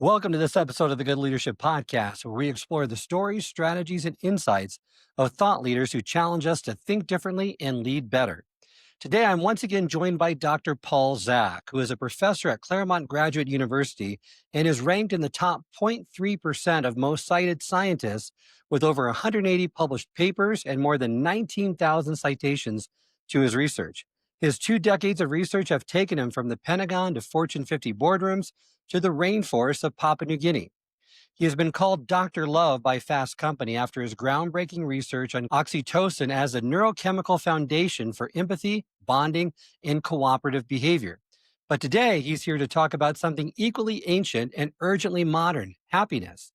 Welcome to this episode of the Good Leadership Podcast, where we explore the stories, strategies, and insights of thought leaders who challenge us to think differently and lead better. Today, I'm once again joined by Dr. Paul Zak, who is a professor at Claremont Graduate University and is ranked in the top 0.3% of most cited scientists with over 180 published papers and more than 19,000 citations to his research. His 2 decades of research have taken him from the Pentagon to Fortune 50 boardrooms to the rainforests of Papua New Guinea. He has been called Dr. Love by Fast Company after his groundbreaking research on oxytocin as a neurochemical foundation for empathy, bonding, and cooperative behavior. But today, he's here to talk about something equally ancient and urgently modern: happiness.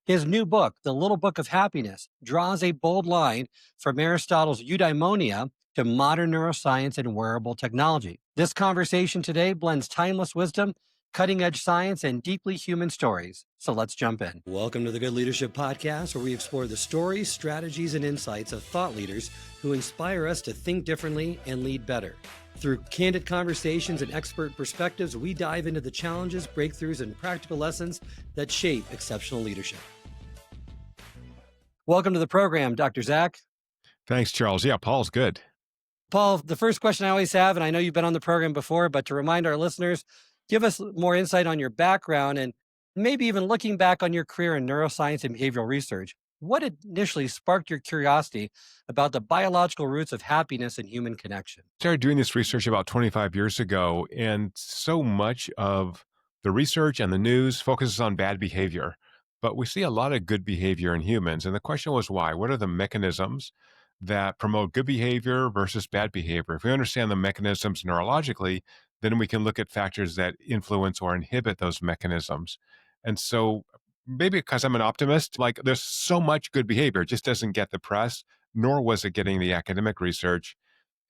His new book, The Little Book of Happiness, draws a bold line from Aristotle's eudaimonia to modern neuroscience and wearable technology. This conversation today blends timeless wisdom, cutting edge science, and deeply human stories. So let's jump in. Welcome to the Good Leadership Podcast, where we explore the stories, strategies, and insights of thought leaders who inspire us to think differently and lead better. Through candid conversations and expert perspectives, we dive into the challenges, breakthroughs, and practical lessons that shape exceptional leadership. Welcome to the program, Dr. Zak. Thanks, Charles. Yeah, Paul's good. Paul, the first question I always have, and I know you've been on the program before, but to remind our listeners, give us more insight on your background and maybe even looking back on your career in neuroscience and behavioral research. What initially sparked your curiosity about the biological roots of happiness and human connection? Started doing this research about 25 years ago, and so much of the research and the news focuses on bad behavior. But we see a lot of good behavior in humans. And the question was why? What are the mechanisms that promote good behavior versus bad behavior? If we understand the mechanisms neurologically, then we can look at factors that influence or inhibit those mechanisms. And so maybe because I'm an optimist, like there's so much good behavior, it just doesn't get the press, nor was it getting the academic research.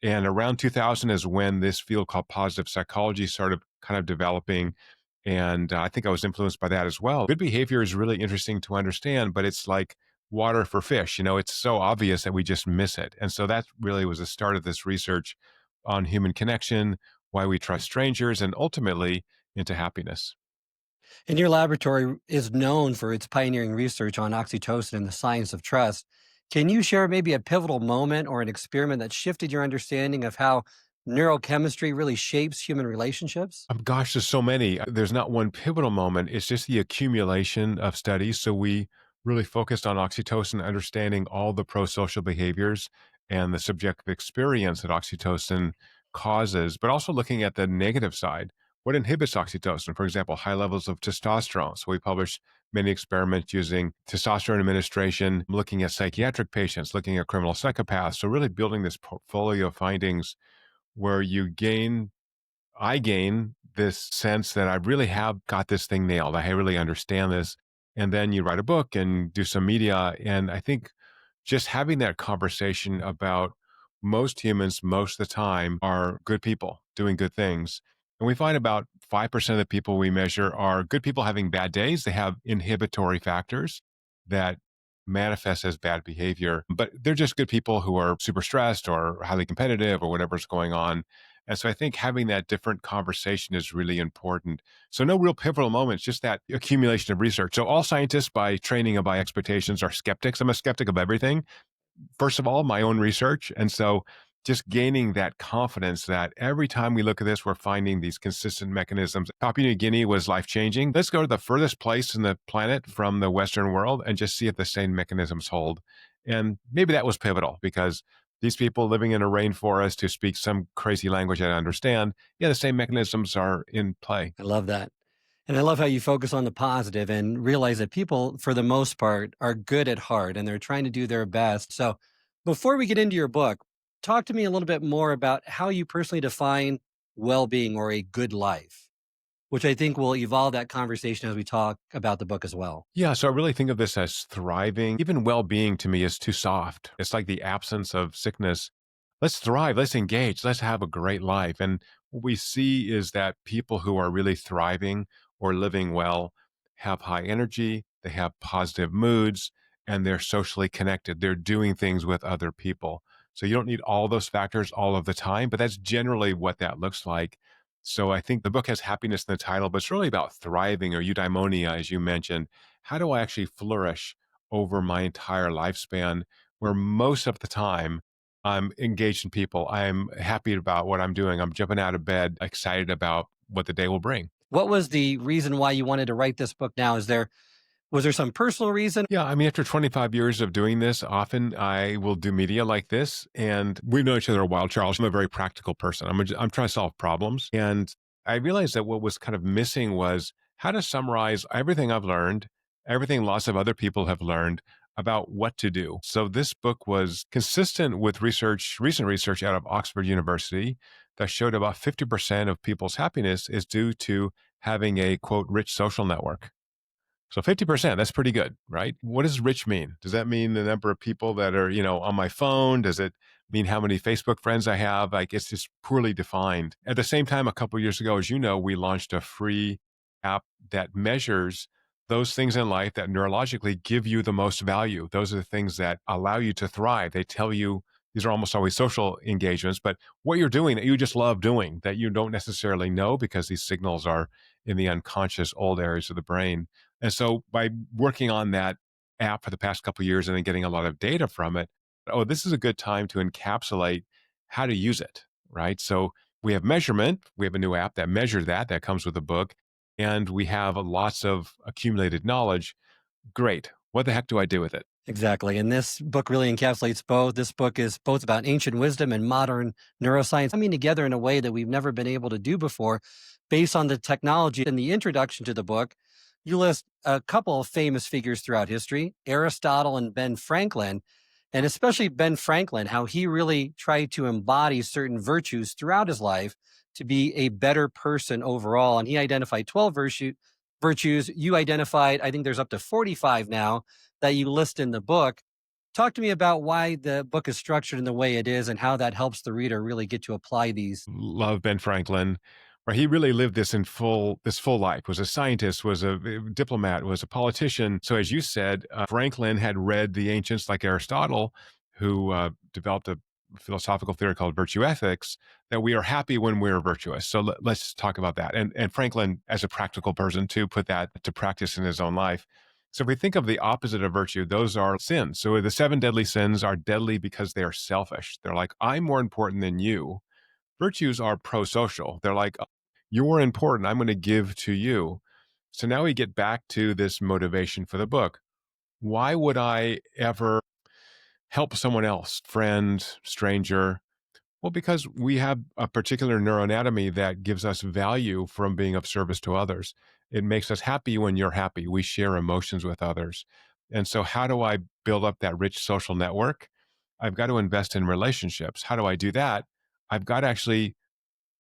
And around 2000 is when this field called positive psychology started kind of developing. And I think I was influenced by that as well. Good behavior is really interesting to understand, but it's like water for fish. It's so obvious that we just miss it. And so that really was the start of this research on human connection, why we trust strangers, and ultimately into happiness. And your laboratory is known for its pioneering research on oxytocin and the science of trust. Can you share maybe a pivotal moment or an experiment that shifted your understanding of how neurochemistry really shapes human relationships? Gosh, there's so many. There's not one pivotal moment. It's just the accumulation of studies. So we really focused on oxytocin, understanding all the pro-social behaviors and the subjective experience that oxytocin causes, but also looking at the negative side. What inhibits oxytocin? For example, high levels of testosterone. So we published many experiments using testosterone administration, looking at psychiatric patients, looking at criminal psychopaths. So really building this portfolio of findings where I gain this sense that I really have got this thing nailed. I really understand this. And then you write a book and do some media. And I think just having that conversation about most humans, most of the time, are good people doing good things. And we find about 5% of the people we measure are good people having bad days. They have inhibitory factors that manifest as bad behavior, but they're just good people who are super stressed or highly competitive or whatever's going on. And so I think having that different conversation is really important. So no real pivotal moments, just that accumulation of research. So all scientists by training and by expectations are skeptics. I'm a skeptic of everything. First of all, my own research. And so just gaining that confidence that every time we look at this, we're finding these consistent mechanisms. Papua New Guinea was life-changing. Let's go to the furthest place in the planet from the Western world and just see if the same mechanisms hold. And maybe that was pivotal because these people living in a rainforest who speak some crazy language I understand, yeah, the same mechanisms are in play. I love that. And I love how you focus on the positive and realize that people, for the most part, are good at heart and they're trying to do their best. So before we get into your book, talk to me a little bit more about how you personally define well-being or a good life, which I think will evolve that conversation as we talk about the book as well. Yeah, so I really think of this as thriving. Even well-being to me is too soft. It's like the absence of sickness. Let's thrive, let's engage, let's have a great life. And what we see is that people who are really thriving or living well have high energy, they have positive moods, and they're socially connected. They're doing things with other people. So you don't need all those factors all of the time, but that's generally what that looks like. So I think the book has happiness in the title, but it's really about thriving or eudaimonia, as you mentioned. How do I actually flourish over my entire lifespan, where most of the time I'm engaged in people? I'm happy about what I'm doing. I'm jumping out of bed, excited about what the day will bring. What was the reason why you wanted to write this book now? Was there some personal reason? Yeah, I mean, after 25 years of doing this, often I will do media like this, and we've known each other a while, Charles. I'm a very practical person. I'm trying to solve problems, and I realized that what was kind of missing was how to summarize everything I've learned, everything lots of other people have learned about what to do. So this book was consistent with research, recent research out of Oxford University, that showed about 50% of people's happiness is due to having a quote rich social network. So 50%, that's pretty good, right? What does rich mean? Does that mean the number of people that are, on my phone? Does it mean how many Facebook friends I have? Like it's just poorly defined. At the same time, a couple of years ago, as you know, we launched a free app that measures those things in life that neurologically give you the most value. Those are the things that allow you to thrive. They tell you these are almost always social engagements, but what you're doing that you just love doing that you don't necessarily know because these signals are in the unconscious old areas of the brain. And so by working on that app for the past couple of years and then getting a lot of data from it, oh, this is a good time to encapsulate how to use it, right? So we have measurement. We have a new app that measures that, that comes with a book. And we have lots of accumulated knowledge. Great. What the heck do I do with it? Exactly. And this book really encapsulates both. This book is both about ancient wisdom and modern neuroscience coming together in a way that we've never been able to do before based on the technology. In the introduction to the book, you list a couple of famous figures throughout history, Aristotle and Ben Franklin, and especially Ben Franklin, how he really tried to embody certain virtues throughout his life to be a better person overall. And he identified 12 virtues. You identified, I think there's up to 45 now that you list in the book. Talk to me about why the book is structured in the way it is and how that helps the reader really get to apply these. Love Ben Franklin, where he really lived this full life. Was a scientist, was a diplomat, was a politician. So as you said, Franklin had read the ancients like Aristotle, who developed a philosophical theory called virtue ethics. That we are happy when we're virtuous. So let's talk about that. And Franklin, as a practical person, too, put that to practice in his own life. So if we think of the opposite of virtue, those are sins. So the seven deadly sins are deadly because they are selfish. They're like, I'm more important than you. Virtues are pro-social. They're like, you're important. I'm going to give to you. So now we get back to this motivation for the book. Why would I ever help someone else, friend, stranger? Well, because we have a particular neuroanatomy that gives us value from being of service to others. It makes us happy when you're happy. We share emotions with others. And so, how do I build up that rich social network? I've got to invest in relationships. How do I do that? I've got to actually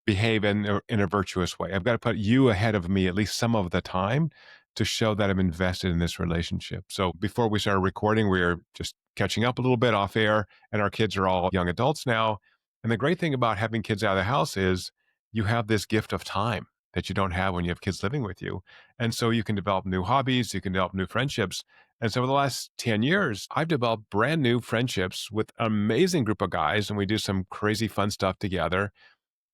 behave in a virtuous way. I've got to put you ahead of me at least some of the time to show that I'm invested in this relationship. So before we started recording, we were just catching up a little bit off air, and our kids are all young adults now. And the great thing about having kids out of the house is you have this gift of time that you don't have when you have kids living with you. And so you can develop new hobbies, you can develop new friendships. And so over the last 10 years, I've developed brand new friendships with an amazing group of guys, and we do some crazy fun stuff together,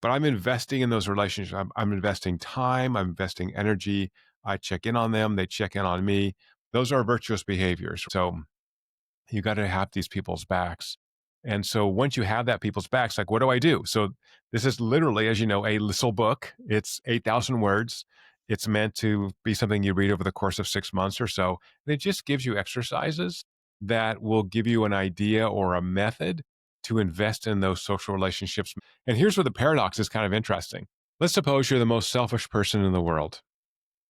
but I'm investing in those relationships. I'm investing time, I'm investing energy. I check in on them, they check in on me. Those are virtuous behaviors. So you got to have these people's backs. And so once you have that people's backs, like, what do I do? So this is literally, as you know, a little book. It's 8,000 words. It's meant to be something you read over the course of 6 months or so. And it just gives you exercises that will give you an idea or a method to invest in those social relationships. And here's where the paradox is kind of interesting. Let's suppose you're the most selfish person in the world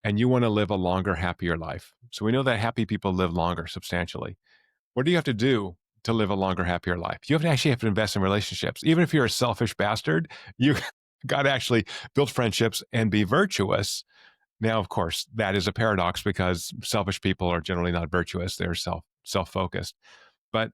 and you want to live a longer, happier life. So we know that happy people live longer substantially. What do you have to do to live a longer, happier life? You have to invest in relationships. Even if you're a selfish bastard, you got to actually build friendships and be virtuous. Now, of course, that is a paradox because selfish people are generally not virtuous. They're self-focused. But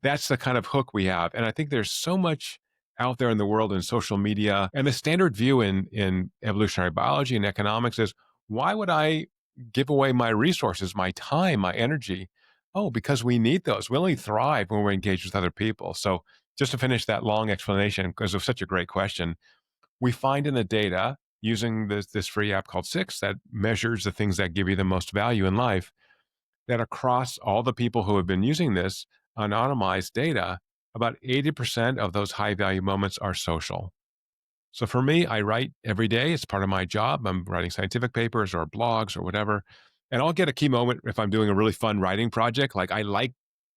that's the kind of hook we have. And I think there's so much out there in the world in social media. And the standard view in evolutionary biology and economics is, why would I give away my resources, my time, my energy? Oh, because we need those. We only thrive when we're engaged with other people. So just to finish that long explanation, because it was such a great question, we find in the data using this free app called Six that measures the things that give you the most value in life, that across all the people who have been using this anonymized data, about 80% of those high value moments are social. So for me, I write every day. It's part of my job. I'm writing scientific papers or blogs or whatever. And I'll get a key moment if I'm doing a really fun writing project. Like I like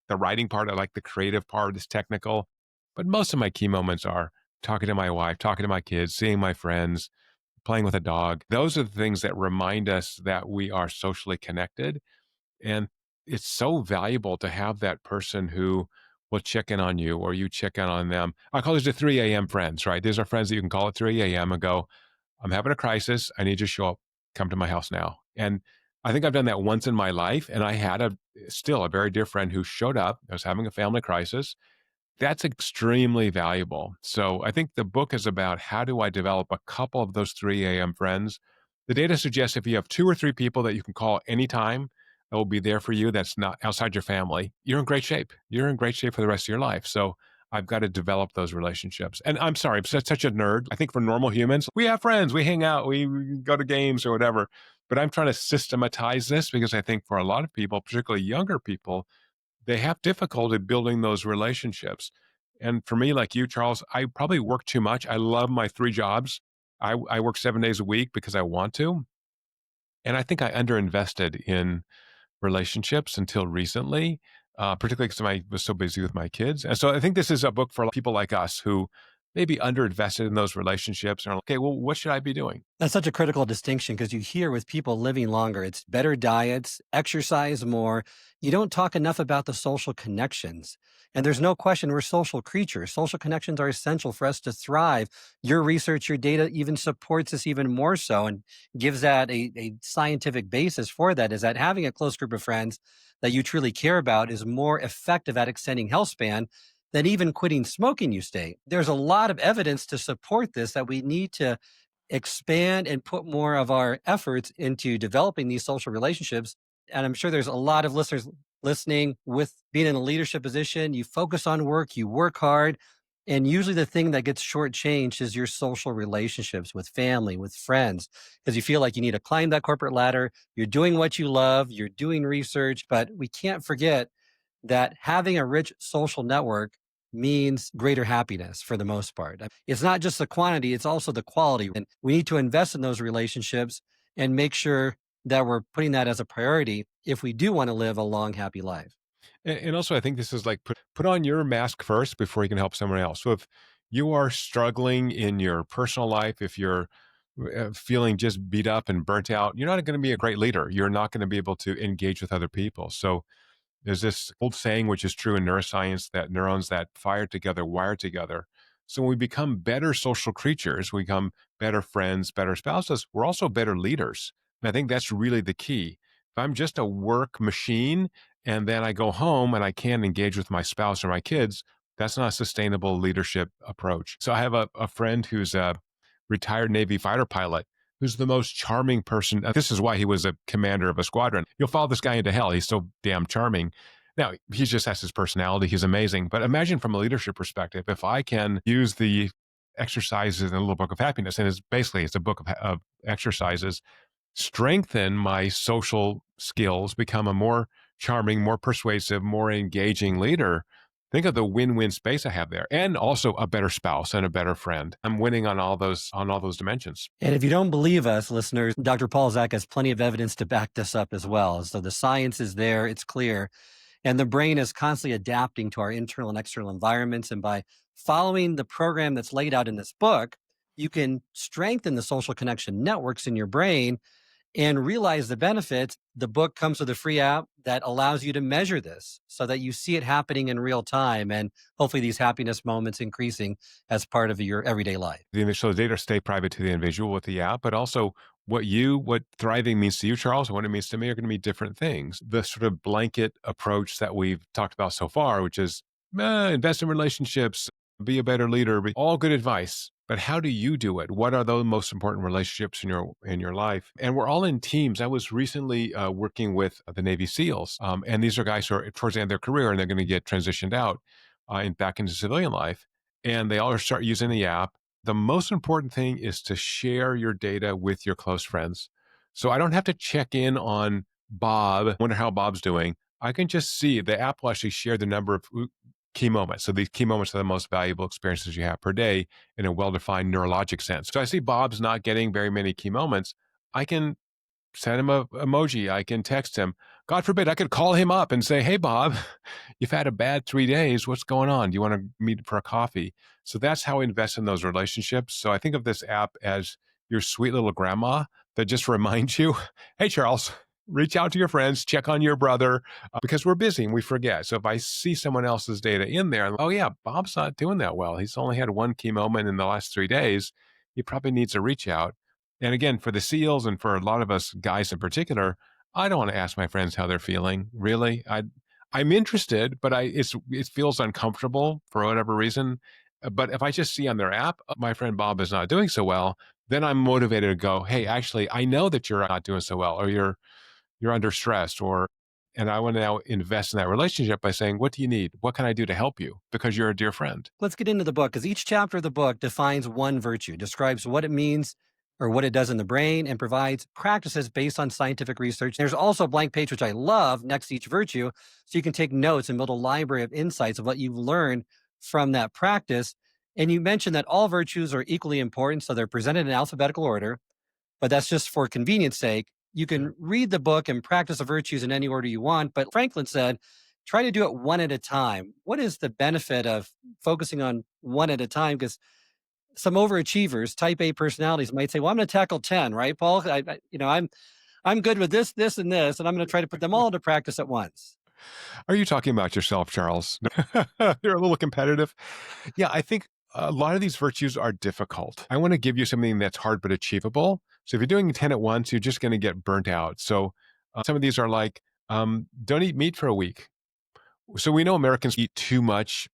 the writing part, I like the creative part, it's technical. But most of my key moments are talking to my wife, talking to my kids, seeing my friends, playing with a dog. Those are the things that remind us that we are socially connected. And it's so valuable to have that person who will check in on you or you check in on them. I call these the 3 a.m. friends, right? These are friends that you can call at 3 a.m. and go, I'm having a crisis. I need you to show up. Come to my house now. And I think I've done that once in my life. And I had still a very dear friend who showed up. I was having a family crisis. That's extremely valuable. So I think the book is about how do I develop a couple of those 3 a.m. friends. The data suggests if you have two or three people that you can call anytime that will be there for you, that's not outside your family, you're in great shape. You're in great shape for the rest of your life. So I've got to develop those relationships. And I'm sorry, I'm such a nerd. I think for normal humans, we have friends, we hang out, we go to games or whatever. But I'm trying to systematize this because I think for a lot of people, particularly younger people, they have difficulty building those relationships. And for me, like you, Charles, I probably work too much. I love my three jobs. I work 7 days a week because I want to. And I think I underinvested in relationships until recently, particularly because I was so busy with my kids. And so I think this is a book for people like us who maybe underinvested in those relationships and are like, okay, well, what should I be doing? That's such a critical distinction because you hear with people living longer, it's better diets, exercise more. You don't talk enough about the social connections. And there's no question we're social creatures. Social connections are essential for us to thrive. Your research, your data even supports this even more so and gives that a scientific basis for that is that having a close group of friends that you truly care about is more effective at extending health span than even quitting smoking, you state. There's a lot of evidence to support this that we need to expand and put more of our efforts into developing these social relationships. And I'm sure there's a lot of listeners listening with being in a leadership position. You focus on work, you work hard. And usually the thing that gets shortchanged is your social relationships with family, with friends, because you feel like you need to climb that corporate ladder. You're doing what you love, you're doing research, but we can't forget that having a rich social network means greater happiness for the most part. It's not just the quantity, it's also the quality. And we need to invest in those relationships and make sure that we're putting that as a priority if we do want to live a long, happy life. And also, I think this is like put on your mask first before you can help someone else. So if you are struggling in your personal life, if you're feeling just beat up and burnt out, you're not going to be a great leader. You're not going to be able to engage with other people. So there's this old saying, which is true in neuroscience, that neurons that fire together wire together. So when we become better social creatures, we become better friends, better spouses, we're also better leaders. And I think that's really the key. If I'm just a work machine and then I go home and I can't engage with my spouse or my kids, that's not a sustainable leadership approach. So I have a friend who's a retired Navy fighter pilot who's the most charming person. This is why he was a commander of a squadron. You'll follow this guy into hell. He's so damn charming. Now, he just has his personality. He's amazing. But imagine from a leadership perspective, if I can use the exercises in the little book of happiness, and it's a book of exercises, strengthen my social skills, become a more charming, more persuasive, more engaging leader. Think of the win-win space I have there, and also a better spouse and a better friend. I'm winning on all those dimensions. And if you don't believe us, listeners, Dr. Paul Zak has plenty of evidence to back this up as well. So the science is there, it's clear. And the brain is constantly adapting to our internal and external environments. And by following the program that's laid out in this book, you can strengthen the social connection networks in your brain and realize the benefits. The book comes with a free app that allows you to measure this so that you see it happening in real time and hopefully these happiness moments increasing as part of your everyday life. The initial data stay private to the individual with the app, but also what thriving means to you, Charles, and what it means to me are going to be different things. The sort of blanket approach that we've talked about so far, which is invest in relationships, be a better leader, all good advice. But how do you do it? What are the most important relationships in your life? And we're all in teams. I was recently working with the Navy SEALs, and these are guys who are towards the end of their career, and they're going to get transitioned out and back into civilian life. And they all start using the app. The most important thing is to share your data with your close friends. So I don't have to check in on Bob, wonder how Bob's doing. I can just see the app will actually share the number of key moments. So these key moments are the most valuable experiences you have per day in a well defined neurologic sense. So I see Bob's not getting very many key moments. I can send him a emoji. I can text him. God forbid, I could call him up and say, "Hey, Bob, you've had a bad 3 days. What's going on? Do you want to meet for a coffee?" So that's how I invest in those relationships. So I think of this app as your sweet little grandma that just reminds you, "Hey, Charles, reach out to your friends, check on your brother," because we're busy and we forget. So if I see someone else's data in there, oh yeah, Bob's not doing that well. He's only had one key moment in the last 3 days. He probably needs to reach out. And again, for the SEALs and for a lot of us guys in particular, I don't want to ask my friends how they're feeling. Really, I'm interested, but it feels uncomfortable for whatever reason. But if I just see on their app, my friend Bob is not doing so well, then I'm motivated to go, hey, actually, I know that you're not doing so well, or you're under stress, and I want to now invest in that relationship by saying, what do you need? What can I do to help you? Because you're a dear friend. Let's get into the book because each chapter of the book defines one virtue, describes what it means or what it does in the brain, and provides practices based on scientific research. There's also a blank page, which I love, next to each virtue. So you can take notes and build a library of insights of what you've learned from that practice. And you mentioned that all virtues are equally important. So they're presented in alphabetical order, but that's just for convenience sake. You can read the book and practice the virtues in any order you want. But Franklin said, try to do it one at a time. What is the benefit of focusing on one at a time? Because some overachievers, type A personalities might say, well, I'm going to tackle 10, right, Paul? I'm good with and this, and I'm going to try to put them all into practice at once. Are you talking about yourself, Charles? You're a little competitive. Yeah, I think a lot of these virtues are difficult. I want to give you something that's hard but achievable. So if you're doing 10 at once, you're just going to get burnt out. So some of these are like, don't eat meat for a week. So we know Americans eat too much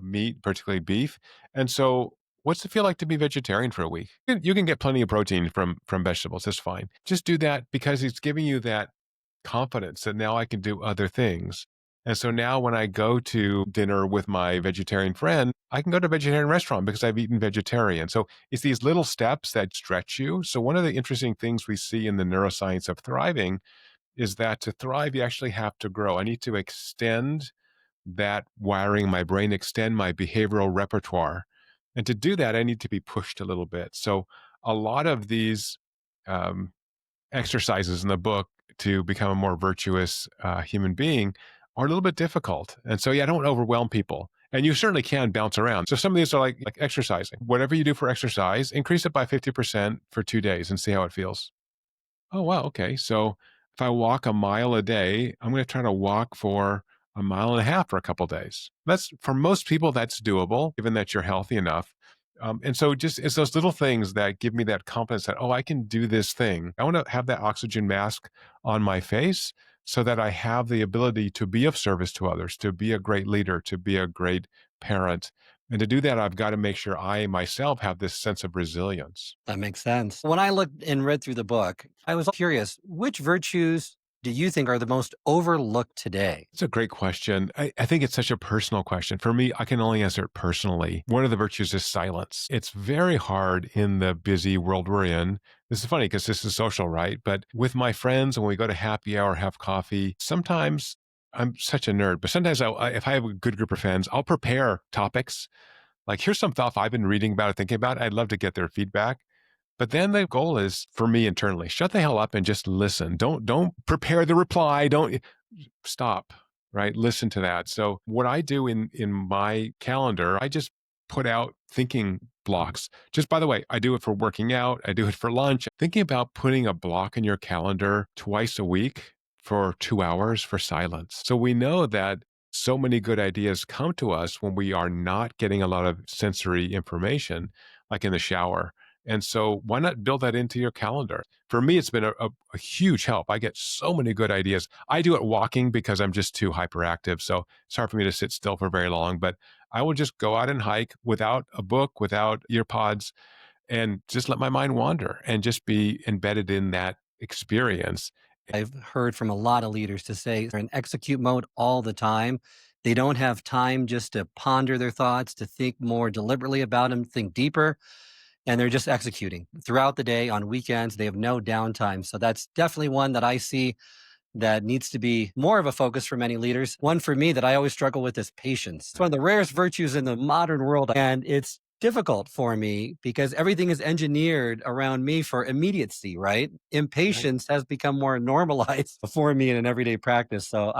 meat, particularly beef. And so what's it feel like to be vegetarian for a week? You can get plenty of protein from vegetables. That's fine. Just do that because it's giving you that confidence that now I can do other things. And so now when I go to dinner with my vegetarian friend, I can go to a vegetarian restaurant because I've eaten vegetarian. So it's these little steps that stretch you. So one of the interesting things we see in the neuroscience of thriving is that to thrive, you actually have to grow. I need to extend that wiring in my brain, extend my behavioral repertoire. And to do that, I need to be pushed a little bit. So a lot of these um, exercises in the book to become a more virtuous human being are a little bit difficult. And so, yeah, don't overwhelm people. And you certainly can bounce around. So some of these are like exercising. Whatever you do for exercise, increase it by 50% for 2 days and see how it feels. Oh, wow. Okay. So if I walk a mile a day, I'm going to try to walk for a mile and a half for a couple days. That's for most people, that's doable, given that you're healthy enough. And so just it's those little things that give me that confidence that, oh, I can do this thing. I want to have that oxygen mask on my face so that I have the ability to be of service to others, to be a great leader, to be a great parent. And to do that, I've got to make sure I myself have this sense of resilience. That makes sense. When I looked and read through the book, I was curious, which virtues do you think are the most overlooked today? It's a great question. I think it's such a personal question. For me, I can only answer it personally. One of the virtues is silence. It's very hard in the busy world we're in. This is funny because this is social, right? But with my friends, when we go to happy hour, have coffee, sometimes I'm such a nerd, but sometimes if I have a good group of friends, I'll prepare topics. Like, here's some stuff I've been reading about or thinking about. I'd love to get their feedback. But then the goal is for me internally, shut the hell up and just listen. Don't prepare the reply. Don't stop, right? Listen to that. So what I do in my calendar, I just put out thinking blocks. Just by the way, I do it for working out, I do it for lunch. Thinking about putting a block in your calendar twice a week for 2 hours for silence. So we know that so many good ideas come to us when we are not getting a lot of sensory information, like in the shower. And so, why not build that into your calendar? For me, it's been a huge help. I get so many good ideas. I do it walking because I'm just too hyperactive. So, it's hard for me to sit still for very long, but I will just go out and hike without a book, without ear pods, and just let my mind wander and just be embedded in that experience. I've heard from a lot of leaders to say they're in execute mode all the time. They don't have time just to ponder their thoughts, to think more deliberately about them, think deeper, and they're just executing throughout the day. On weekends, they have no downtime. So that's definitely one that I see that needs to be more of a focus for many leaders. One for me that I always struggle with is patience. It's one of the rarest virtues in the modern world. And it's difficult for me because everything is engineered around me for immediacy, right? Right. Impatience has become more normalized for me in an everyday practice. So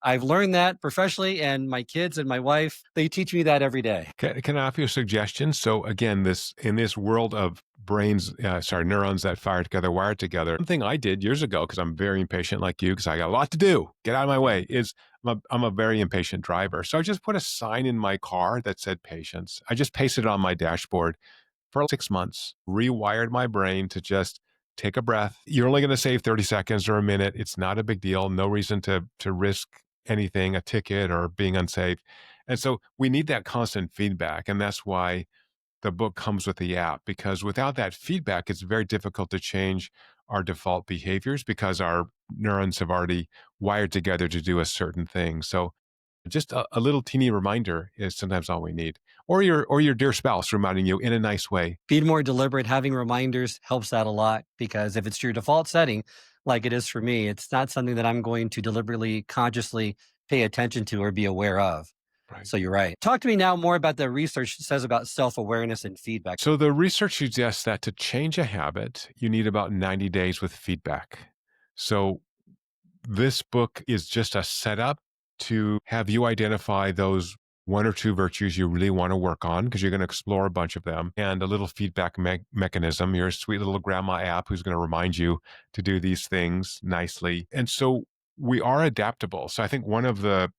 I've learned that professionally, and my kids and my wife, they teach me that every day. Can I offer you a suggestion? So again, this in this world of neurons that fire together, wire together. One thing I did years ago, because I'm very impatient like you, because I got a lot to do, get out of my way, is I'm a very impatient driver. So I just put a sign in my car that said patience. I just pasted it on my dashboard for 6 months, rewired my brain to just take a breath. You're only going to save 30 seconds or a minute. It's not a big deal. No reason to risk anything, a ticket or being unsafe. And so we need that constant feedback. And that's why the book comes with the app, because without that feedback, it's very difficult to change our default behaviors because our neurons have already wired together to do a certain thing. So just a little teeny reminder is sometimes all we need. Or your dear spouse reminding you in a nice way. Being more deliberate, having reminders helps out a lot because if it's your default setting, like it is for me, it's not something that I'm going to deliberately, consciously pay attention to or be aware of. Right. So you're right. Talk to me now more about the research that says about self awareness and feedback. So the research suggests that to change a habit, you need about 90 days with feedback. So this book is just a setup to have you identify those one or two virtues you really want to work on, because you're going to explore a bunch of them, and a little feedback mechanism, your sweet little grandma app who's going to remind you to do these things nicely. And so we are adaptable. So I think one of the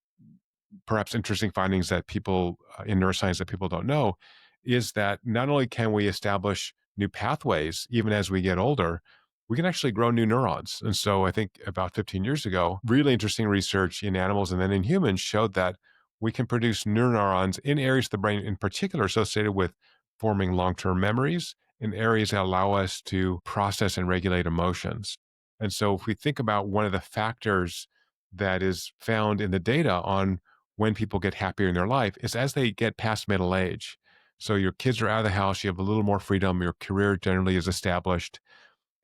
perhaps interesting findings that people in neuroscience that people don't know is that not only can we establish new pathways even as we get older, we can actually grow new neurons. And so I think about 15 years ago, really interesting research in animals and then in humans showed that we can produce new neurons in areas of the brain in particular associated with forming long-term memories, in areas that allow us to process and regulate emotions. And so if we think about one of the factors that is found in the data on when people get happier in their life is as they get past middle age. So your kids are out of the house, you have a little more freedom, your career generally is established.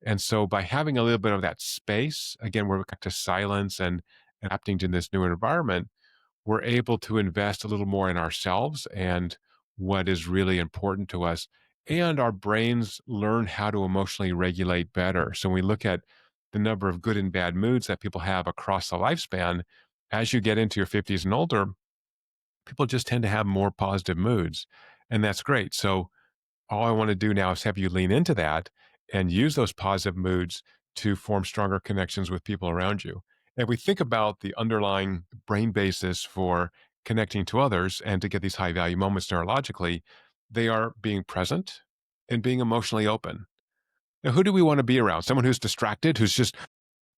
And so by having a little bit of that space, again, we're back to silence and adapting to this new environment, we're able to invest a little more in ourselves and what is really important to us. And our brains learn how to emotionally regulate better. So when we look at the number of good and bad moods that people have across the lifespan, as you get into your 50s and older, people just tend to have more positive moods. And that's great. So all I want to do now is have you lean into that and use those positive moods to form stronger connections with people around you. And if we think about the underlying brain basis for connecting to others and to get these high value moments neurologically, they are being present and being emotionally open. Now, who do we want to be around? Someone who's distracted, who's just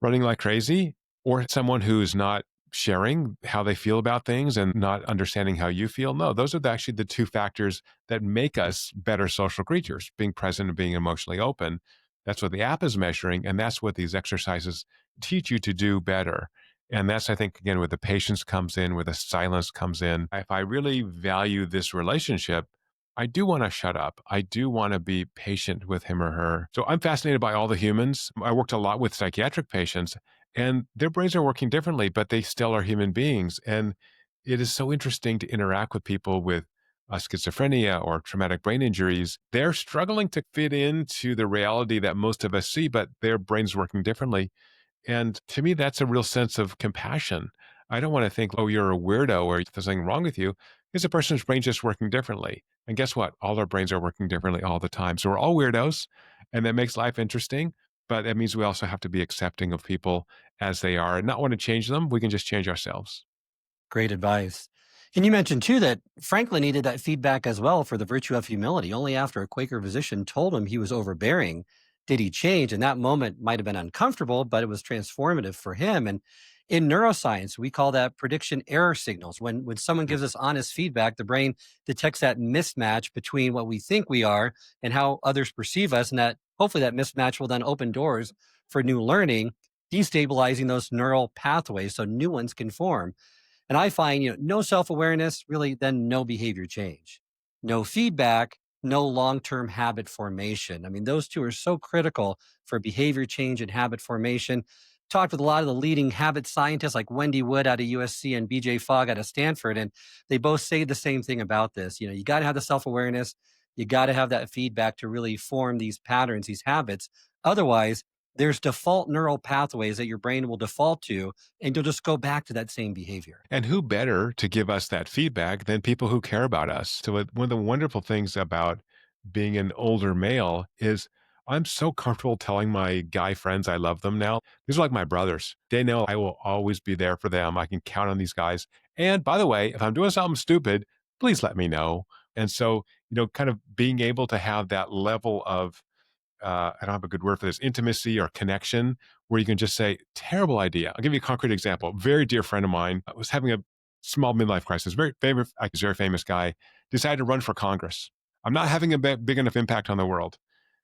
running like crazy, or someone who's not sharing how they feel about things and not understanding how you feel? No, those are actually the two factors that make us better social creatures, being present and being emotionally open. That's what the app is measuring. And that's what these exercises teach you to do better. And that's, I think, again, where the patience comes in, where the silence comes in. If I really value this relationship, I do want to shut up. I do want to be patient with him or her. So I'm fascinated by all the humans. I worked a lot with psychiatric patients, and their brains are working differently, but they still are human beings. And it is so interesting to interact with people with schizophrenia or traumatic brain injuries. They're struggling to fit into the reality that most of us see, but their brains working differently. And to me, that's a real sense of compassion. I don't want to think, oh, you're a weirdo or there's something wrong with you. It's a person's brain just working differently. And guess what? All our brains are working differently all the time. So we're all weirdos, and that makes life interesting. But that means we also have to be accepting of people as they are and not want to change them. We can just change ourselves. Great advice. And you mentioned too that Franklin needed that feedback as well for the virtue of humility. Only after a Quaker physician told him he was overbearing did he change. And that moment might have been uncomfortable, but it was transformative for him. And in neuroscience, we call that prediction error signals. When someone gives us honest feedback, the brain detects that mismatch between what we think we are and how others perceive us. And that hopefully that mismatch will then open doors for new learning, destabilizing those neural pathways so new ones can form. And I find, no self awareness, really, then no behavior change. No feedback, no long term habit formation. I mean, those two are so critical for behavior change and habit formation. Talked with a lot of the leading habit scientists like Wendy Wood out of USC and BJ Fogg out of Stanford, and they both say the same thing about this. You got to have the self awareness, you got to have that feedback to really form these patterns, these habits. Otherwise, there's default neural pathways that your brain will default to, and you'll just go back to that same behavior. And who better to give us that feedback than people who care about us? So, one of the wonderful things about being an older male is I'm so comfortable telling my guy friends I love them now. These are like my brothers. They know I will always be there for them. I can count on these guys. And by the way, if I'm doing something stupid, please let me know. And so, kind of being able to have that level of I don't have a good word for this, intimacy or connection, where you can just say, terrible idea. I'll give you a concrete example. A very dear friend of mine was having a small midlife crisis, very favorite, very famous guy, decided to run for Congress. I'm not having a big enough impact on the world.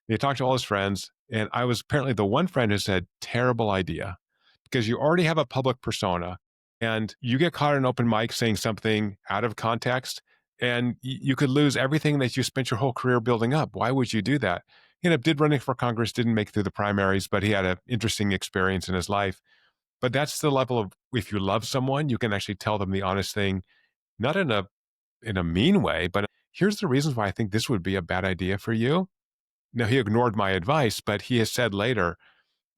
And he talked to all his friends, and I was apparently the one friend who said, terrible idea, because you already have a public persona and you get caught in an open mic saying something out of context, and you could lose everything that you spent your whole career building up. Why would you do that? Did running for Congress, didn't make it through the primaries, but he had an interesting experience in his life. But that's the level of, if you love someone, you can actually tell them the honest thing, not in a mean way, but here's the reasons why I think this would be a bad idea for you. Now, he ignored my advice, but he has said later,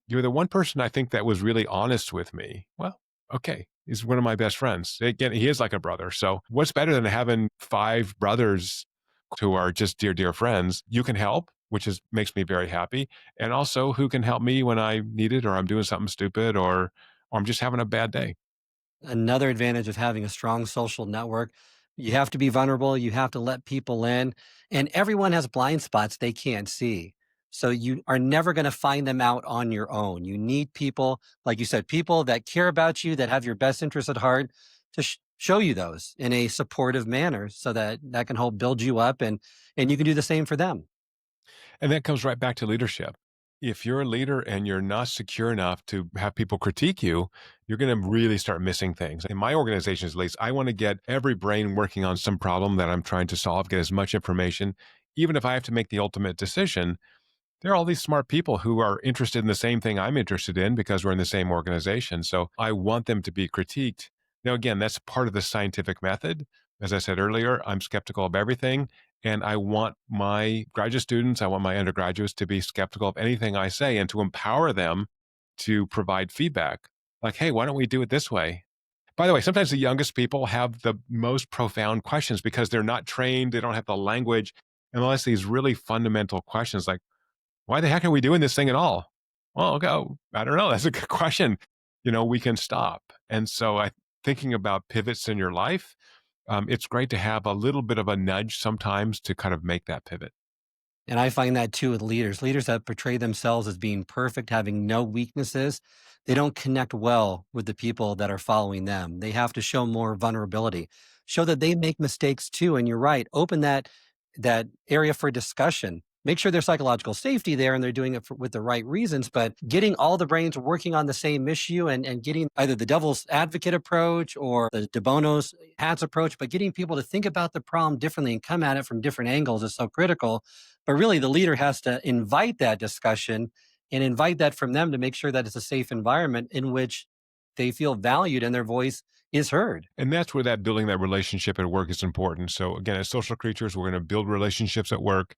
you're the one person I think that was really honest with me. Well, okay. He's one of my best friends. Again, he is like a brother. So what's better than having five brothers who are just dear, dear friends? You can help, which makes me very happy. And also who can help me when I need it, or I'm doing something stupid, or I'm just having a bad day. Another advantage of having a strong social network, you have to be vulnerable, you have to let people in, and everyone has blind spots they can't see. So you are never going to find them out on your own. You need people, like you said, people that care about you, that have your best interests at heart, to show you those in a supportive manner, so that that can help build you up, and you can do the same for them. And that comes right back to leadership. If you're a leader and you're not secure enough to have people critique you, you're going to really start missing things. In my organizations, at least, I want to get every brain working on some problem that I'm trying to solve, get as much information. Even if I have to make the ultimate decision, there are all these smart people who are interested in the same thing I'm interested in because we're in the same organization. So I want them to be critiqued. Now, again, that's part of the scientific method. As I said earlier, I'm skeptical of everything. And I want my graduate students, I want my undergraduates to be skeptical of anything I say and to empower them to provide feedback. Like, hey, why don't we do it this way? By the way, sometimes the youngest people have the most profound questions because they're not trained, they don't have the language, and they'll ask these really fundamental questions like, why the heck are we doing this thing at all? Well, okay, I don't know. That's a good question. We can stop. And so thinking about pivots in your life, it's great to have a little bit of a nudge sometimes to kind of make that pivot. And I find that too with leaders that portray themselves as being perfect, having no weaknesses. They don't connect well with the people that are following them. They have to show more vulnerability, show that they make mistakes too. And you're right, open that area for discussion. Make sure there's psychological safety there and they're doing it with the right reasons. But getting all the brains working on the same issue, and getting either the devil's advocate approach or the de Bono's hats approach, but getting people to think about the problem differently and come at it from different angles is so critical. But really, the leader has to invite that discussion and invite that from them to make sure that it's a safe environment in which they feel valued and their voice is heard. And that's where that building that relationship at work is important. So again, as social creatures, we're going to build relationships at work.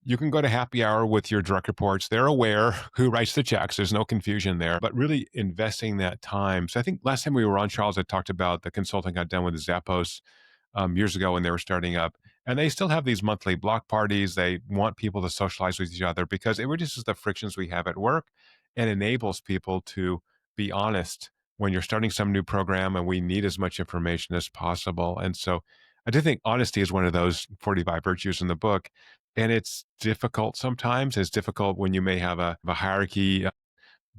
You can go to happy hour with your direct reports. They're aware who writes the checks. There's no confusion there, but really investing that time. So I think last time we were on, Charles, I talked about the consulting got done with Zappos years ago when they were starting up. And they still have these monthly block parties. They want people to socialize with each other because it reduces the frictions we have at work and enables people to be honest when you're starting some new program, and we need as much information as possible. And so I do think honesty is one of those 45 virtues in the book. And it's difficult sometimes. It's difficult when you may have a hierarchy.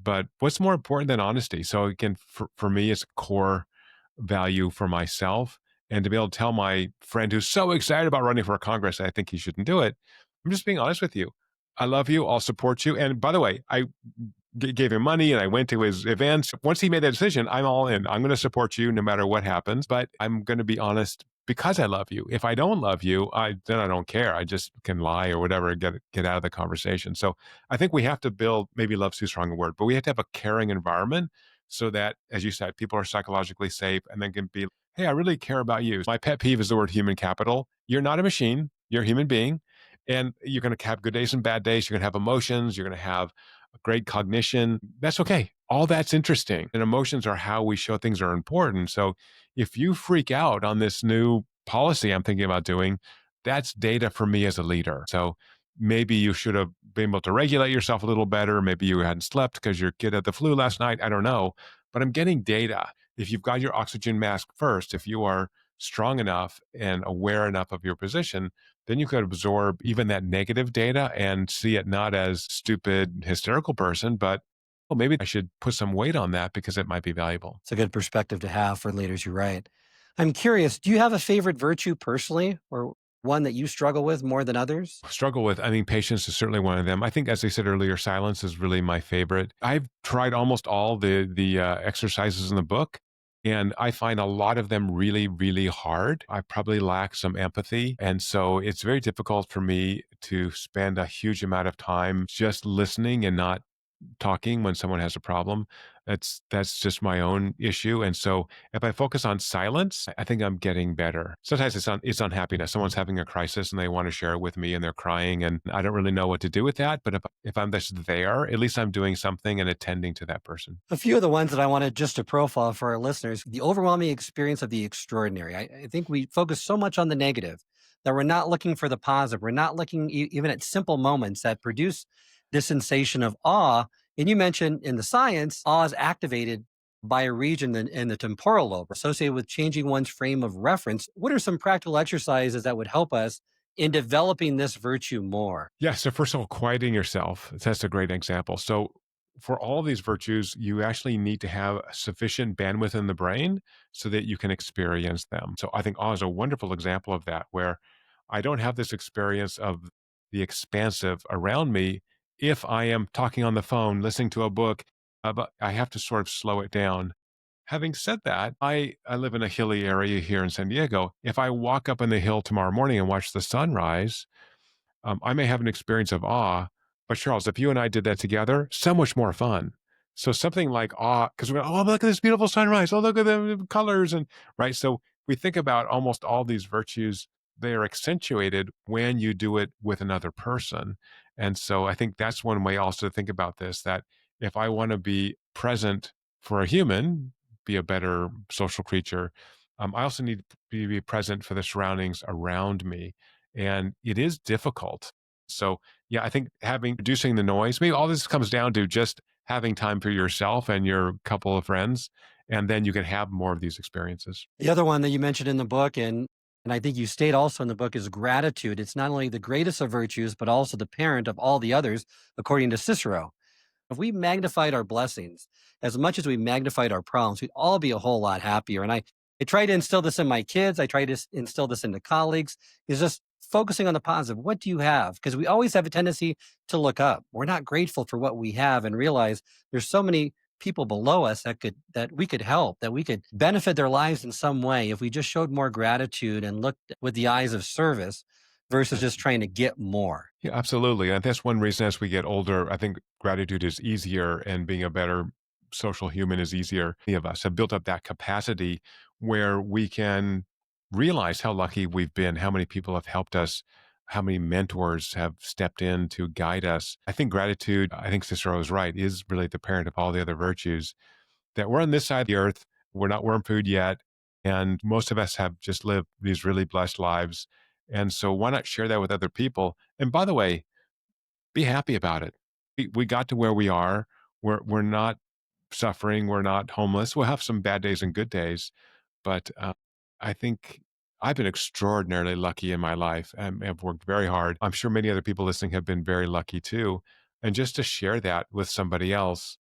But what's more important than honesty? So again, for me, it's a core value for myself. And to be able to tell my friend who's so excited about running for Congress, I think he shouldn't do it. I'm just being honest with you. I love you. I'll support you. And by the way, I gave him money and I went to his events. Once he made that decision, I'm all in. I'm going to support you no matter what happens, but I'm going to be honest because I love you. If I don't love you, then I don't care. I just can lie or whatever and get out of the conversation. So I think we have to build, maybe love's too strong a word, but we have to have a caring environment so that, as you said, people are psychologically safe and then can be, hey, I really care about you. My pet peeve is the word human capital. You're not a machine. You're a human being. And you're going to have good days and bad days. You're going to have emotions. You're going to have great cognition. That's okay. All that's interesting. And emotions are how we show things are important. So if you freak out on this new policy I'm thinking about doing, that's data for me as a leader. So maybe you should have been able to regulate yourself a little better. Maybe you hadn't slept because your kid had the flu last night. I don't know. But I'm getting data. If you've got your oxygen mask first, if you are strong enough and aware enough of your position, then you could absorb even that negative data and see it not as stupid, hysterical person, but well, maybe I should put some weight on that because it might be valuable. It's a good perspective to have for leaders, you're right. I'm curious, do you have a favorite virtue personally or one that you struggle with more than others? Struggle with, I mean, patience is certainly one of them. I think, as I said earlier, silence is really my favorite. I've tried almost all the exercises in the book, and I find a lot of them really, really hard. I probably lack some empathy, and so it's very difficult for me to spend a huge amount of time just listening and not talking when someone has a problem. That's just my own issue. And so if I focus on silence, I think I'm getting better. Sometimes it's unhappiness. Someone's having a crisis and they want to share it with me and they're crying and I don't really know what to do with that. But if I'm just there, at least I'm doing something and attending to that person. A few of the ones that I wanted just to profile for our listeners, the overwhelming experience of the extraordinary. I think we focus so much on the negative that we're not looking for the positive. We're not looking even at simple moments that produce this sensation of awe. And you mentioned in the science, awe is activated by a region in the temporal lobe associated with changing one's frame of reference. What are some practical exercises that would help us in developing this virtue more? Yeah. So first of all, quieting yourself. That's a great example. So for all these virtues, you actually need to have sufficient bandwidth in the brain so that you can experience them. So I think awe is a wonderful example of that, where I don't have this experience of the expansive around me if I am talking on the phone, listening to a book, but I have to sort of slow it down. Having said that, I live in a hilly area here in San Diego. If I walk up on the hill tomorrow morning and watch the sunrise, I may have an experience of awe, but Charles, if you and I did that together, so much more fun. So something like awe, because we're, oh, look at this beautiful sunrise. Oh, look at the colors. And right. So we think about almost all these virtues, they are accentuated when you do it with another person. And so I think that's one way also to think about this, that if I want to be present for a human, be a better social creature, I also need to be present for the surroundings around me. And it is difficult. So, yeah, I think reducing the noise, maybe all this comes down to just having time for yourself and your couple of friends, and then you can have more of these experiences. The other one that you mentioned in the book, and I think you state also in the book, is gratitude. It's not only the greatest of virtues, but also the parent of all the others, according to Cicero. If we magnified our blessings as much as we magnified our problems, we'd all be a whole lot happier. And I try to instill this in my kids. I try to instill this into colleagues, is just focusing on the positive. What do you have? Because we always have a tendency to look up. We're not grateful for what we have and realize there's so many people below us that we could help, that we could benefit their lives in some way if we just showed more gratitude and looked with the eyes of service versus just trying to get more. Yeah, absolutely. And that's one reason as we get older, I think gratitude is easier and being a better social human is easier. Many of us have built up that capacity where we can realize how lucky we've been, how many people have helped us, how many mentors have stepped in to guide us. I think gratitude, I think Cicero is right, is really the parent of all the other virtues. That we're on this side of the earth, we're not worm food yet. And most of us have just lived these really blessed lives. And so why not share that with other people? And by the way, be happy about it. We got to where we are. We're not suffering. We're not homeless. We'll have some bad days and good days. But I think I've been extraordinarily lucky in my life and have worked very hard. I'm sure many other people listening have been very lucky too. And just to share that with somebody else,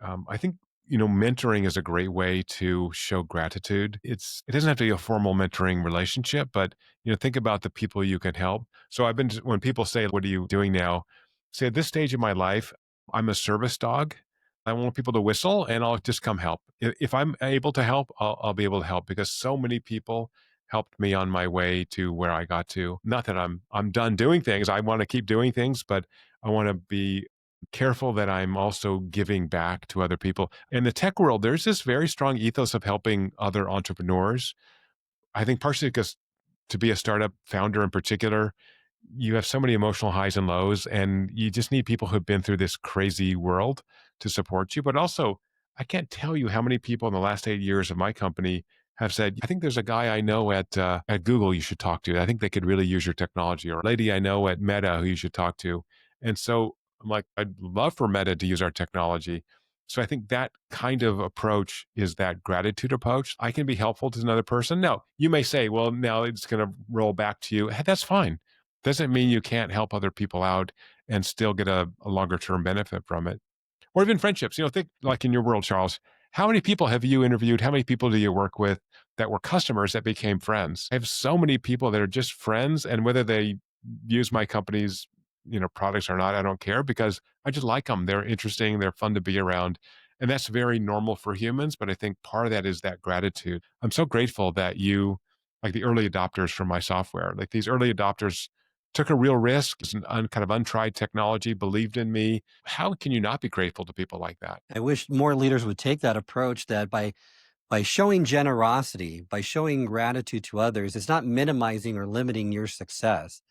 I think mentoring is a great way to show gratitude. It doesn't have to be a formal mentoring relationship, but think about the people you can help. So when people say, "What are you doing now?" Say at this stage of my life, I'm a service dog. I want people to whistle and I'll just come help. If I'm able to help, I'll be able to help because so many people helped me on my way to where I got to. Not that I'm done doing things. I want to keep doing things, but I want to be careful that I'm also giving back to other people. In the tech world, there's this very strong ethos of helping other entrepreneurs. I think partially because to be a startup founder in particular, you have so many emotional highs and lows, and you just need people who've been through this crazy world to support you. But also, I can't tell you how many people in the last 8 years of my company have said, "I think there's a guy I know at Google you should talk to. I think they could really use your technology," or a lady I know at Meta who you should talk to. And so I'm like, I'd love for Meta to use our technology. So I think that kind of approach is that gratitude approach. I can be helpful to another person. Now, you may say, well, now it's going to roll back to you. Hey, that's fine. Doesn't mean you can't help other people out and still get a longer term benefit from it. Or even friendships. Think like in your world, Charles, how many people have you interviewed? How many people do you work with that were customers that became friends? I have so many people that are just friends, and whether they use my company's products or not, I don't care because I just like them. They're interesting. They're fun to be around. And that's very normal for humans. But I think part of that is that gratitude. I'm so grateful that you, like the early adopters for my software, like these early adopters took a real risk. It's an kind of untried technology, believed in me. How can you not be grateful to people like that? I wish more leaders would take that approach that by showing generosity, by showing gratitude to others, it's not minimizing or limiting your success.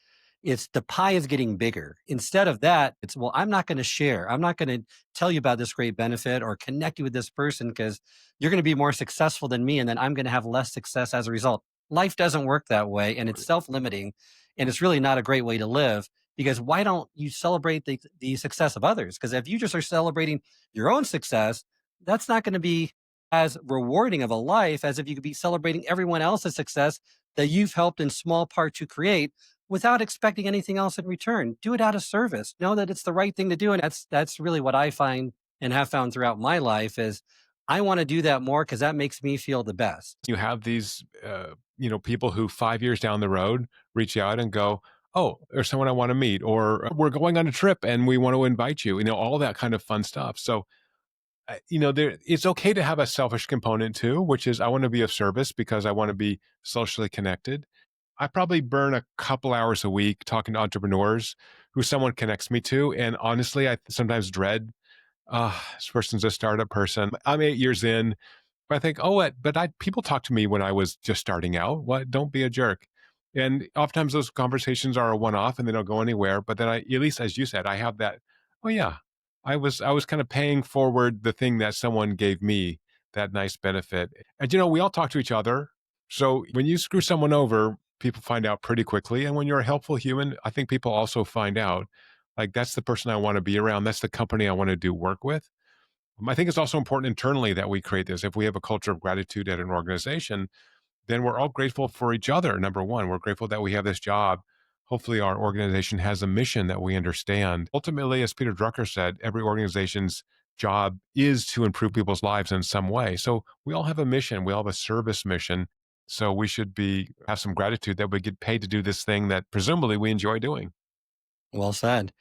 It's the pie is getting bigger. Instead of that, it's, well, I'm not going to share. I'm not going to tell you about this great benefit or connect you with this person because you're going to be more successful than me. And then I'm going to have less success as a result. Life doesn't work that way. And it's self limiting. And it's really not a great way to live because why don't you celebrate the success of others? Because if you just are celebrating your own success, that's not going to be as rewarding of a life as if you could be celebrating everyone else's success that you've helped in small part to create without expecting anything else in return. Do it out of service. Know that it's the right thing to do. And that's really what I find and have found throughout my life is I want to do that more because that makes me feel the best. You have these, people who 5 years down the road reach out and go, "Oh, there's someone I want to meet," or "We're going on a trip and we want to invite you." All that kind of fun stuff. So there it's okay to have a selfish component too, which is I want to be of service because I want to be socially connected. I probably burn a couple hours a week talking to entrepreneurs who someone connects me to, and honestly, I sometimes dread, this person's a startup person. I'm 8 years in, but I think, oh, what? But people talk to me when I was just starting out. What? Don't be a jerk. And oftentimes those conversations are a one-off and they don't go anywhere. But then at least as you said, I have that. Oh yeah, I was kind of paying forward the thing that someone gave me, that nice benefit. And we all talk to each other. So when you screw someone over, people find out pretty quickly. And when you're a helpful human, I think people also find out. Like that's the person I want to be around. That's the company I want to do work with. I think it's also important internally that we create this. If we have a culture of gratitude at an organization, then we're all grateful for each other. Number one, we're grateful that we have this job. Hopefully, our organization has a mission that we understand. Ultimately, as Peter Drucker said, every organization's job is to improve people's lives in some way. So we all have a mission. We all have a service mission. So we should have some gratitude that we get paid to do this thing that presumably we enjoy doing. Well said.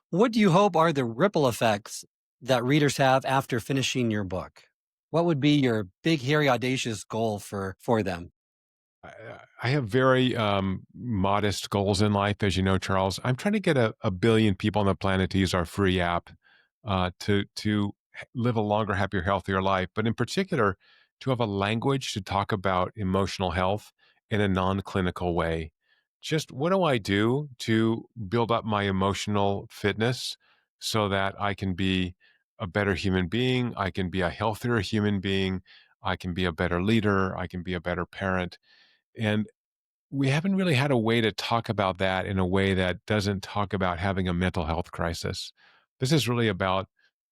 What do you hope are the ripple effects that readers have after finishing your book? What would be your big, hairy, audacious goal for them? I have very modest goals in life, as you know, Charles. I'm trying to get a billion people on the planet to use our free app to live a longer, happier, healthier life. But in particular, to have a language to talk about emotional health in a non-clinical way. Just what do I do to build up my emotional fitness so that I can be a better human being? I can be a healthier human being. I can be a better leader. I can be a better parent. And we haven't really had a way to talk about that in a way that doesn't talk about having a mental health crisis. This is really about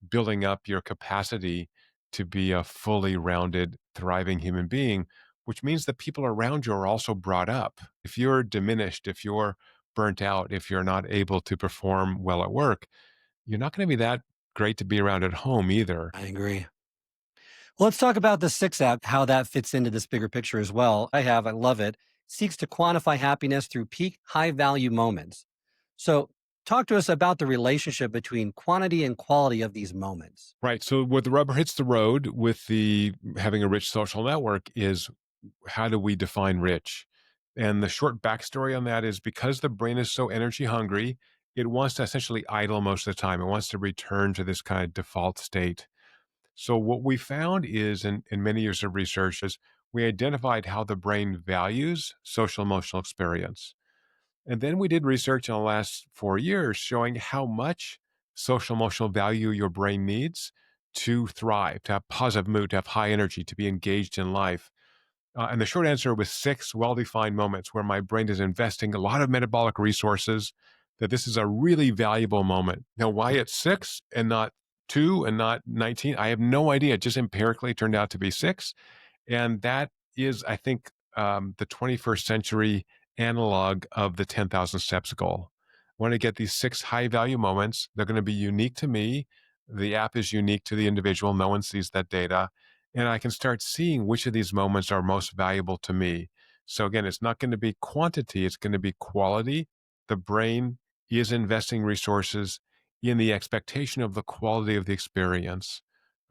building up your capacity to be a fully rounded, thriving human being, which means that people around you are also brought up. If you're diminished, if you're burnt out, if you're not able to perform well at work, you're not going to be that great to be around at home either. I agree. Well, let's talk about the six app, how that fits into this bigger picture as well. I love it. Seeks to quantify happiness through peak high value moments. So Talk to us about the relationship between quantity and quality of these moments. Right. So where the rubber hits the road with the having a rich social network is how do we define rich? And the short backstory on that is because the brain is so energy hungry, it wants to essentially idle most of the time. It wants to return to this kind of default state. So what we found is in many years of research is we identified how the brain values social emotional experience. And then we did research in the last 4 years showing how much social emotional value your brain needs to thrive, to have positive mood, to have high energy, to be engaged in life. And the short answer was six well defined moments where my brain is investing a lot of metabolic resources, that this is a really valuable moment. Now, why it's six and not two and not 19, I have no idea. It just empirically turned out to be six. And that is, I think, the 21st century analog of the 10,000 steps goal. I want to get these six high value moments. They're going to be unique to me. The app is unique to the individual. No one sees that data. And I can start seeing which of these moments are most valuable to me. So again, it's not going to be quantity, it's going to be quality. The brain is investing resources in the expectation of the quality of the experience.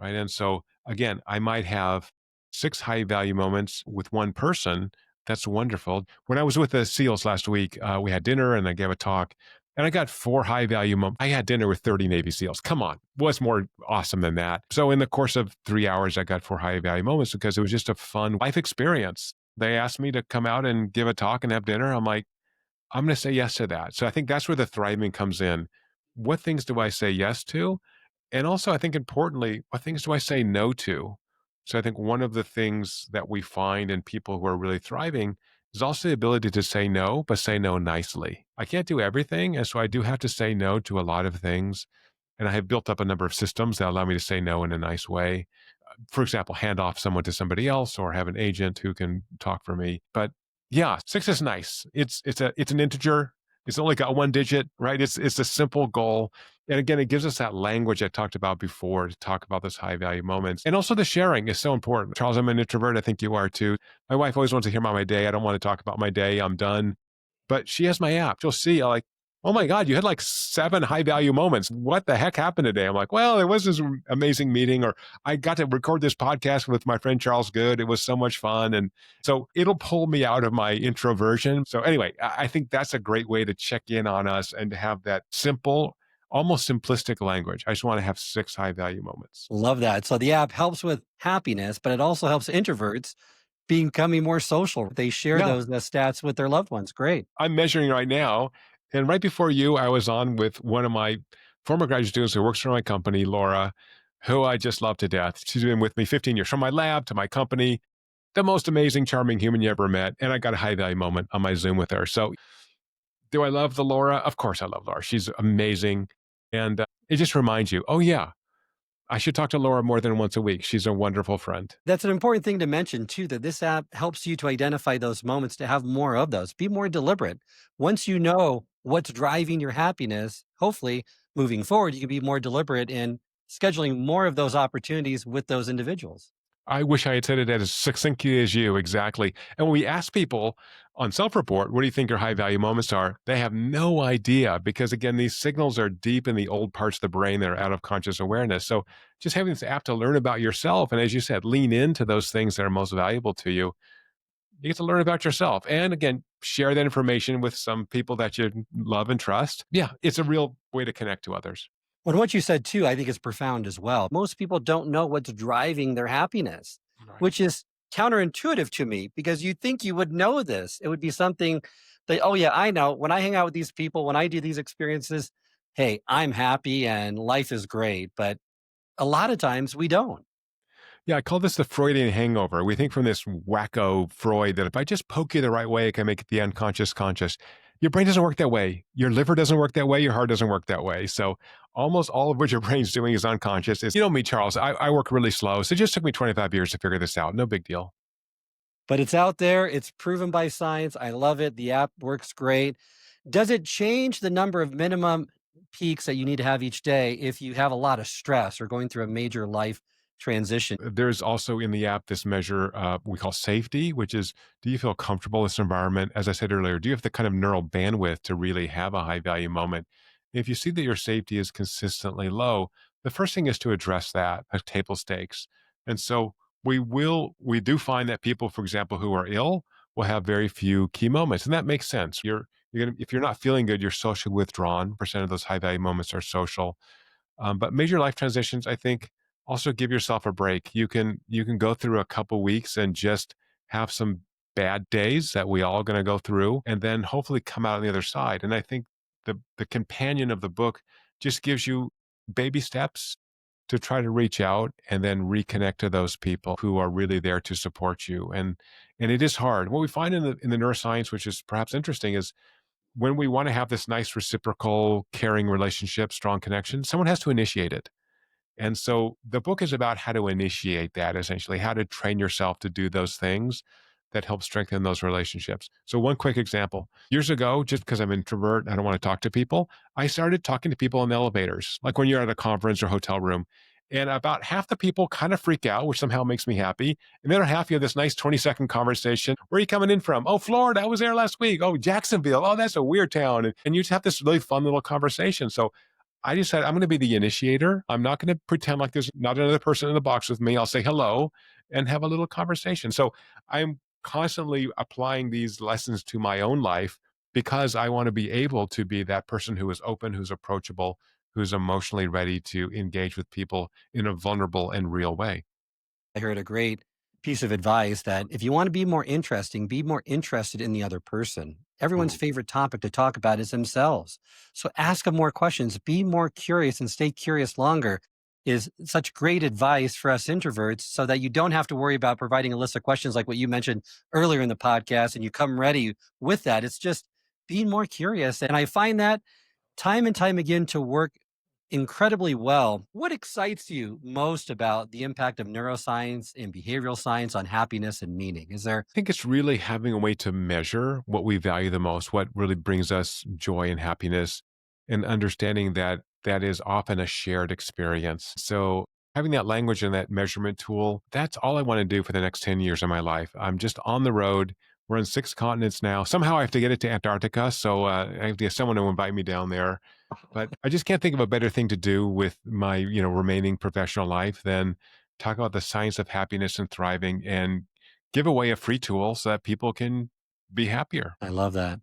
Right. And so again, I might have six high value moments with one person. That's wonderful. When I was with the SEALs last week, we had dinner and I gave a talk and I got four high value moments. I had dinner with 30 Navy SEALs. Come on. What's more awesome than that? So in the course of 3 hours, I got four high value moments because it was just a fun life experience. They asked me to come out and give a talk and have dinner. I'm like, I'm going to say yes to that. So I think that's where the thriving comes in. What things do I say yes to? And also, I think importantly, what things do I say no to? So I think one of the things that we find in people who are really thriving is also the ability to say no, but say no nicely. I can't do everything. And so I do have to say no to a lot of things. And I have built up a number of systems that allow me to say no in a nice way. For example, hand off someone to somebody else or have an agent who can talk for me. But yeah, six is nice. It's an integer. It's only got one digit, right? It's a simple goal. And again, it gives us that language I talked about before to talk about those high value moments. And also the sharing is so important. Charles, I'm an introvert. I think you are too. My wife always wants to hear about my day. I don't want to talk about my day. I'm done. But she has my app. You'll see like, oh my God, you had like seven high value moments. What the heck happened today? I'm like, well, it was this amazing meeting, or I got to record this podcast with my friend Charles Good. It was so much fun. And so it'll pull me out of my introversion. So anyway, I think that's a great way to check in on us and to have that simple, almost simplistic language. I just want to have six high value moments. Love that. So the app helps with happiness, but it also helps introverts becoming more social. They share Yeah, those stats with their loved ones. Great. I'm measuring right now. And right before you, I was on with one of my former graduate students who works for my company, Laura, who I just love to death. She's been with me 15 years, from my lab to my company, the most amazing, charming human you ever met. And I got a high value moment on my Zoom with her. So, do I love the Laura? Of course, I love Laura. She's amazing. And it just reminds you, oh, yeah, I should talk to Laura more than once a week. She's a wonderful friend. That's an important thing to mention too, that this app helps you to identify those moments to have more of those. Be more deliberate. Once you know what's driving your happiness, hopefully moving forward, you can be more deliberate in scheduling more of those opportunities with those individuals. I wish I had said it as succinctly as you, exactly. And when we ask people on self report, what do you think your high value moments are? They have no idea because, again, these signals are deep in the old parts of the brain that are out of conscious awareness. So just having this app to learn about yourself and, as you said, lean into those things that are most valuable to you, you get to learn about yourself. And again, share that information with some people that you love and trust. Yeah, it's a real way to connect to others. Well, what you said too, I think is profound as well. Most people don't know what's driving their happiness, Right. which is counterintuitive to me because you'd think you would know this. It would be something that, oh, yeah, I know. When I hang out with these people, when I do these experiences, hey, I'm happy and life is great. But a lot of times we don't. Yeah, I call this the Freudian hangover. We think from this wacko Freud that if I just poke you the right way, I can make the unconscious conscious. Your brain doesn't work that way. Your liver doesn't work that way. Your heart doesn't work that way. So almost all of what your brain's doing is unconscious. You know me, Charles. I work really slow. So it just took me 25 years to figure this out. No big deal. But it's out there. It's proven by science. I love it. The app works great. Does it change the number of minimum peaks that you need to have each day if you have a lot of stress or going through a major life transition? There's also in the app this measure we call safety, which is, do you feel comfortable in this environment? As I said earlier, do you have the kind of neural bandwidth to really have a high value moment? If you see that your safety is consistently low, the first thing is to address that as table stakes. And so we do find that people, for example, who are ill will have very few key moments. And that makes sense. If you're not feeling good, you're socially withdrawn. Percent of those high value moments are social. But major life transitions, I think, also give yourself a break. You can go through a couple weeks and just have some bad days that we all going to go through, and then hopefully come out on the other side. And I think the companion of the book just gives you baby steps to try to reach out and then reconnect to those people who are really there to support you. And it is hard. What we find in the neuroscience, which is perhaps interesting, is when we want to have this nice reciprocal, caring relationship, strong connection, someone has to initiate it. And so the book is about how to initiate that, essentially, how to train yourself to do those things that help strengthen those relationships. So, one quick example years ago, just because I'm an introvert, I don't want to talk to people, I started talking to people in elevators, like when you're at a conference or hotel room. And about half the people kind of freak out, which somehow makes me happy. And the other half, you have this nice 20-second conversation. Where are you coming in from? Oh, Florida. I was there last week. Oh, Jacksonville. Oh, that's a weird town. And you just have this really fun little conversation. So I decided I'm going to be the initiator. I'm not going to pretend like there's not another person in the box with me. I'll say hello and have a little conversation. So I'm constantly applying these lessons to my own life because I want to be able to be that person who is open, who's approachable, who's emotionally ready to engage with people in a vulnerable and real way. I heard a great piece of advice that if you want to be more interesting, be more interested in the other person. Everyone's Mhm. favorite topic to talk about is themselves. So ask them more questions, be more curious and stay curious longer is such great advice for us introverts so that you don't have to worry about providing a list of questions like what you mentioned earlier in the podcast and you come ready with that. It's just being more curious. And I find that time and time again to work incredibly well. What excites you most about the impact of neuroscience and behavioral science on happiness and meaning? Is there I think it's really having a way to measure what we value the most, what really brings us joy and happiness, and understanding that that is often a shared experience. So, having that language and that measurement tool, that's all I want to do for the next 10 years of my life. I'm just on the road. We're on 6 continents now. Somehow I have to get it to Antarctica. So, I have to get someone to invite me down there. But I just can't think of a better thing to do with my, remaining professional life than talk about the science of happiness and thriving and give away a free tool so that people can be happier. I love that.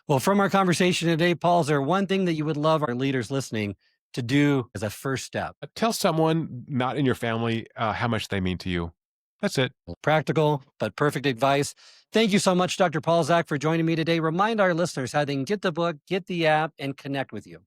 Well, from our conversation today, Paul, is there one thing that you would love our leaders listening to do as a first step? Tell someone not in your family how much they mean to you. That's it. Practical, but perfect advice. Thank you so much, Dr. Paul Zach, for joining me today. Remind our listeners how they can get the book, get the app, and connect with you.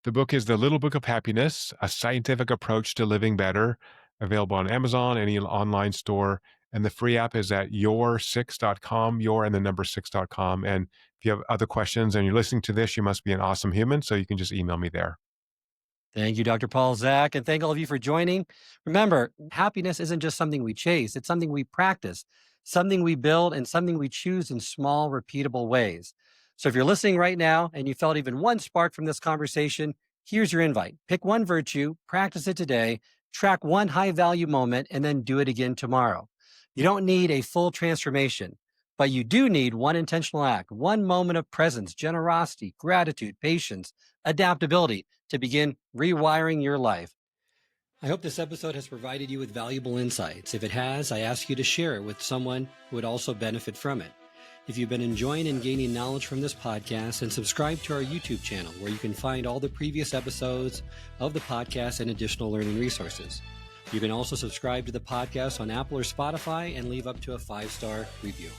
The book is The Little Book of Happiness, A Scientific Approach to Living Better, available on Amazon, any online store. And the free app is at your6.com, your and the number 6.com. And if you have other questions and you're listening to this, you must be an awesome human. So you can just email me there. Thank you, Dr. Paul Zach, and thank all of you for joining. Remember, happiness isn't just something we chase, it's something we practice, something we build, and something we choose in small, repeatable ways. So if you're listening right now and you felt even one spark from this conversation, here's your invite. Pick one virtue, practice it today, track one high value moment, and then do it again tomorrow. You don't need a full transformation, but you do need one intentional act, one moment of presence, generosity, gratitude, patience, adaptability to begin rewiring your life. I hope this episode has provided you with valuable insights. If it has, I ask you to share it with someone who would also benefit from it. If you've been enjoying and gaining knowledge from this podcast, then subscribe to our YouTube channel where you can find all the previous episodes of the podcast and additional learning resources. You can also subscribe to the podcast on Apple or Spotify and leave up to a 5-star review.